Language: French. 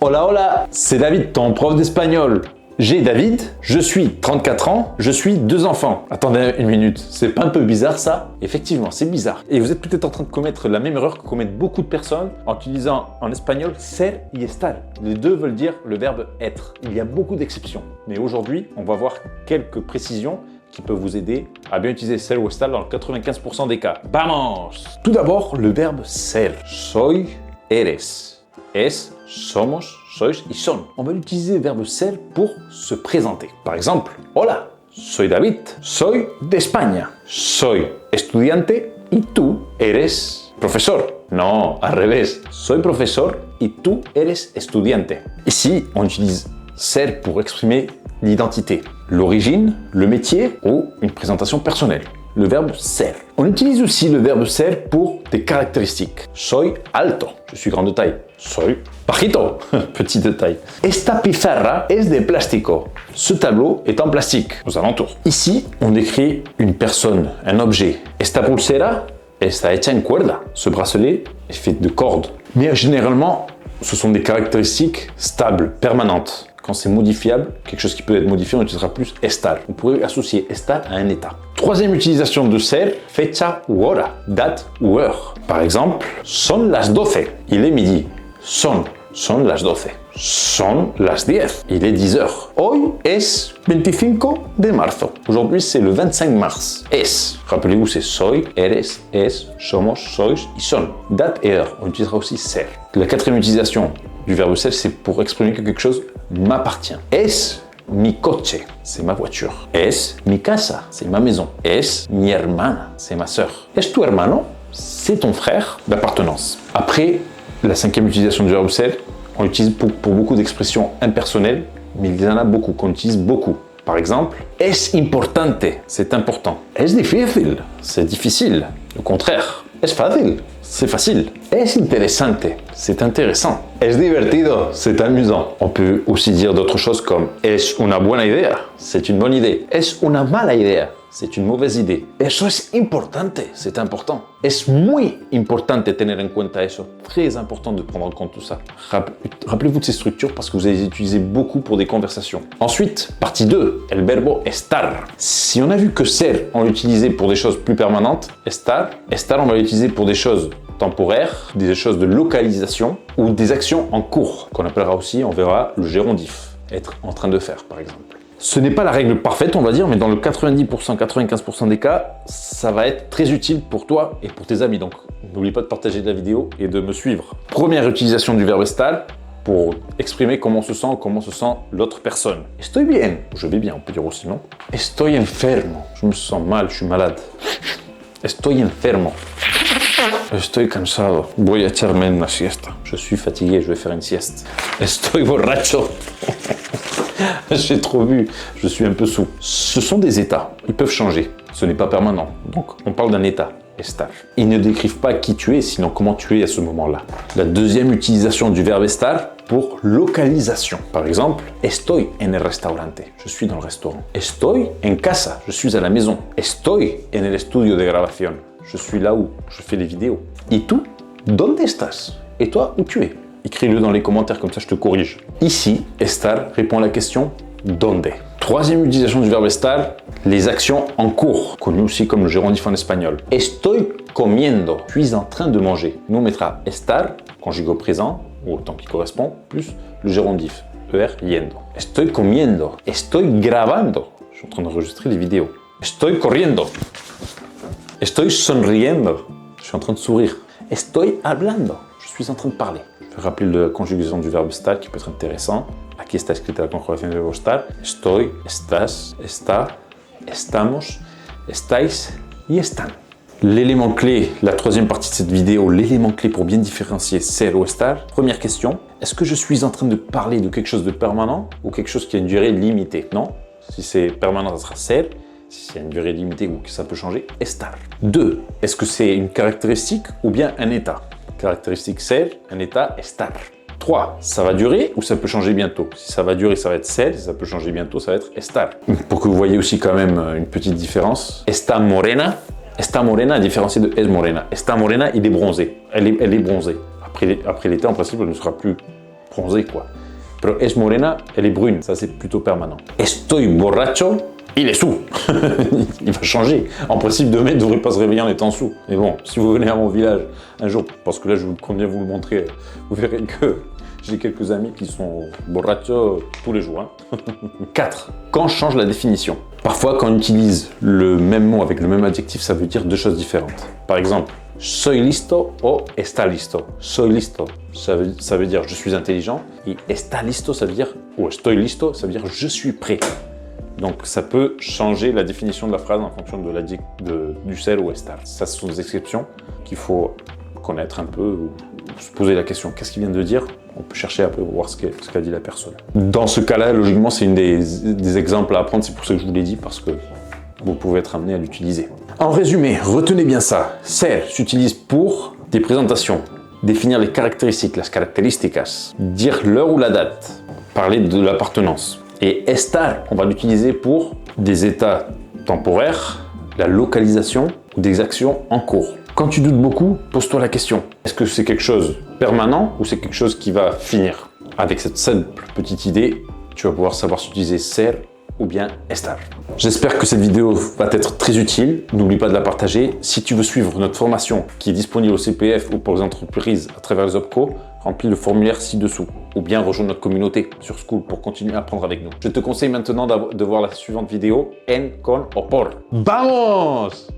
Hola hola, c'est David, ton prof d'espagnol. J'ai David, je suis 34 ans, je suis 2 enfants. Attendez une minute, c'est pas un peu bizarre ça? Effectivement, c'est bizarre. Et vous êtes peut-être en train de commettre la même erreur que commettent beaucoup de personnes en utilisant en espagnol ser y estar. Les deux veulent dire le verbe être. Il y a beaucoup d'exceptions. Mais aujourd'hui, on va voir quelques précisions qui peuvent vous aider à bien utiliser ser ou estar dans 95% des cas. Vamos! Tout d'abord, le verbe ser. Soy, eres. Es, somos, sois y son. On va utiliser le verbe ser pour se présenter. Par exemple, hola, soy David, soy de España. Soy estudiante y tú eres profesor. Non, al revés. Soy profesor y tú eres estudiante. Ici, on utilise ser pour exprimer l'identité, l'origine, le métier ou une présentation personnelle. Le verbe ser. On utilise aussi le verbe ser pour des caractéristiques. Soy alto, je suis grand de taille. Soy bajito, petit de taille. Esta pizarra es de plástico. Ce tableau est en plastique, aux alentours. Ici, on décrit une personne, un objet. Esta pulsera está hecha en cuerda. Ce bracelet est fait de cordes. Mais généralement, ce sont des caractéristiques stables, permanentes. Quand c'est modifiable, quelque chose qui peut être modifié, on utilisera plus estar. On pourrait associer estar à un état. Troisième utilisation de ser, fecha u hora, date ou heure. Par exemple, son las 12, il est midi. Son las 12. Son las 10, il est 10 heures. Hoy es 25 de marzo. Aujourd'hui, c'est le 25 mars. Es, rappelez-vous, c'est soy, eres, es, somos, sois y son. Date et heure, on utilisera aussi ser. La quatrième utilisation du verbe ser, c'est pour exprimer que quelque chose m'appartient. Es mi coche, c'est ma voiture. Es mi casa, c'est ma maison. Es mi hermana, c'est ma sœur. Es tu hermano, c'est ton frère d'appartenance. Après, la cinquième utilisation du verbe ser, on l'utilise pour beaucoup d'expressions impersonnelles, mais il y en a beaucoup qu'on utilise beaucoup. Par exemple, es importante, c'est important. Es difícil, c'est difficile. Le contraire, es fácil, c'est facile. Es interesante, c'est intéressant. Es divertido, c'est amusant. On peut aussi dire d'autres choses comme es una buena idea, c'est une bonne idée. Es una mala idea, c'est une mauvaise idée. Eso es importante, c'est important. Es muy importante tener en cuenta eso. Très important de prendre en compte tout ça. Rappelez-vous de ces structures parce que vous allez les utiliser beaucoup pour des conversations. Ensuite, partie 2, el verbo estar. Si on a vu que ser, on l'utilisait pour des choses plus permanentes, estar, on va l'utiliser pour des choses temporaires, des choses de localisation ou des actions en cours, qu'on appellera aussi, on verra, le gérondif, être en train de faire par exemple. Ce n'est pas la règle parfaite, on va dire, mais dans le 90%, 95% des cas, ça va être très utile pour toi et pour tes amis. Donc, n'oublie pas de partager la vidéo et de me suivre. Première utilisation du verbe estar pour exprimer comment se sent l'autre personne. Estoy bien, je vais bien, on peut dire aussi, non? Estoy enfermo, je me sens mal, je suis malade. Estoy enfermo. Estoy cansado, voy a echarme una siesta. Je suis fatigué, je vais faire une sieste. Estoy borracho. J'ai trop bu, je suis un peu sous. Ce sont des états, ils peuvent changer. Ce n'est pas permanent. Donc, on parle d'un état, estar. Ils ne décrivent pas qui tu es, sinon comment tu es à ce moment-là. La deuxième utilisation du verbe estar pour localisation. Par exemple, estoy en el restaurante. Je suis dans le restaurant. Estoy en casa. Je suis à la maison. Estoy en el estudio de grabación. Je suis là où je fais les vidéos. Et tu, ¿dónde estás? Et toi, où tu es? Écris-le dans les commentaires, comme ça je te corrige. Ici, estar répond à la question donde. Troisième utilisation du verbe estar, les actions en cours, connues aussi comme le gérondif en espagnol. Estoy comiendo, je suis en train de manger. Nous on mettra estar, conjugué au présent, ou au temps qui correspond, plus le gérondif, er, yendo. Estoy comiendo, estoy grabando, je suis en train d'enregistrer les vidéos. Estoy corriendo, estoy sonriendo, je suis en train de sourire. Estoy hablando, je suis en train de parler. Je vais rappeler la conjugaison du verbe estar qui peut être intéressant. Aquí está escrita la conjugación del verbo estar. Estoy, estás, está, estamos, estáis y están. L'élément clé, la troisième partie de cette vidéo, l'élément clé pour bien différencier ser ou estar. Première question, est-ce que je suis en train de parler de quelque chose de permanent ou quelque chose qui a une durée limitée? Non. Si c'est permanent, ça sera ser. Si c'est une durée limitée ou que ça peut changer, estar. 2. Est-ce que c'est une caractéristique ou bien un état? Caractéristique ser, un état estar. 3. Ça va durer ou ça peut changer bientôt? Si ça va durer, ça va être ser. Si ça peut changer bientôt, ça va être estar. Pour que vous voyez aussi quand même une petite différence. Está morena. Está morena est différencié de es morena. Está morena, il est bronzé. Elle est bronzée. Après l'été, en principe, elle ne sera plus bronzée, quoi. Pero es morena, elle est brune. Ça, c'est plutôt permanent. Estoy borracho, il est sous. Il va changer. En principe, demain, il ne devrait pas se réveiller en étant sous. Mais bon, si vous venez à mon village un jour, parce que là, je compte bien vous le montrer, vous verrez que j'ai quelques amis qui sont borrachos tous les jours. Hein. 4. Quand change la définition. Parfois, quand on utilise le même mot avec le même adjectif, ça veut dire deux choses différentes. Par exemple, soy listo o está listo. Soy listo, ça veut dire je suis intelligent. Et está listo, ça veut dire, ou estoy listo, ça veut dire je suis prêt. Donc ça peut changer la définition de la phrase en fonction du ser ou estar. Ça, ce sont des exceptions qu'il faut connaître un peu ou se poser la question. Qu'est-ce qu'il vient de dire? On peut chercher un peu, voir ce qu'a dit la personne. Dans ce cas-là, logiquement, c'est une des exemples à apprendre. C'est pour ça que je vous l'ai dit, parce que vous pouvez être amené à l'utiliser. En résumé, retenez bien ça. Ser s'utilise pour des présentations, définir les caractéristiques, las características, dire l'heure ou la date, parler de l'appartenance. Et estar, on va l'utiliser pour des états temporaires, la localisation ou des actions en cours. Quand tu doutes beaucoup, pose-toi la question. Est-ce que c'est quelque chose de permanent ou c'est quelque chose qui va finir? Avec cette simple petite idée, tu vas pouvoir savoir si utiliser ser ou bien estar. J'espère que cette vidéo va être très utile. N'oublie pas de la partager. Si tu veux suivre notre formation qui est disponible au CPF ou pour les entreprises à travers les OPCO, remplis le formulaire ci-dessous ou bien rejoins notre communauté sur School pour continuer à apprendre avec nous. Je te conseille maintenant de voir la suivante vidéo, En con o por. Vamos!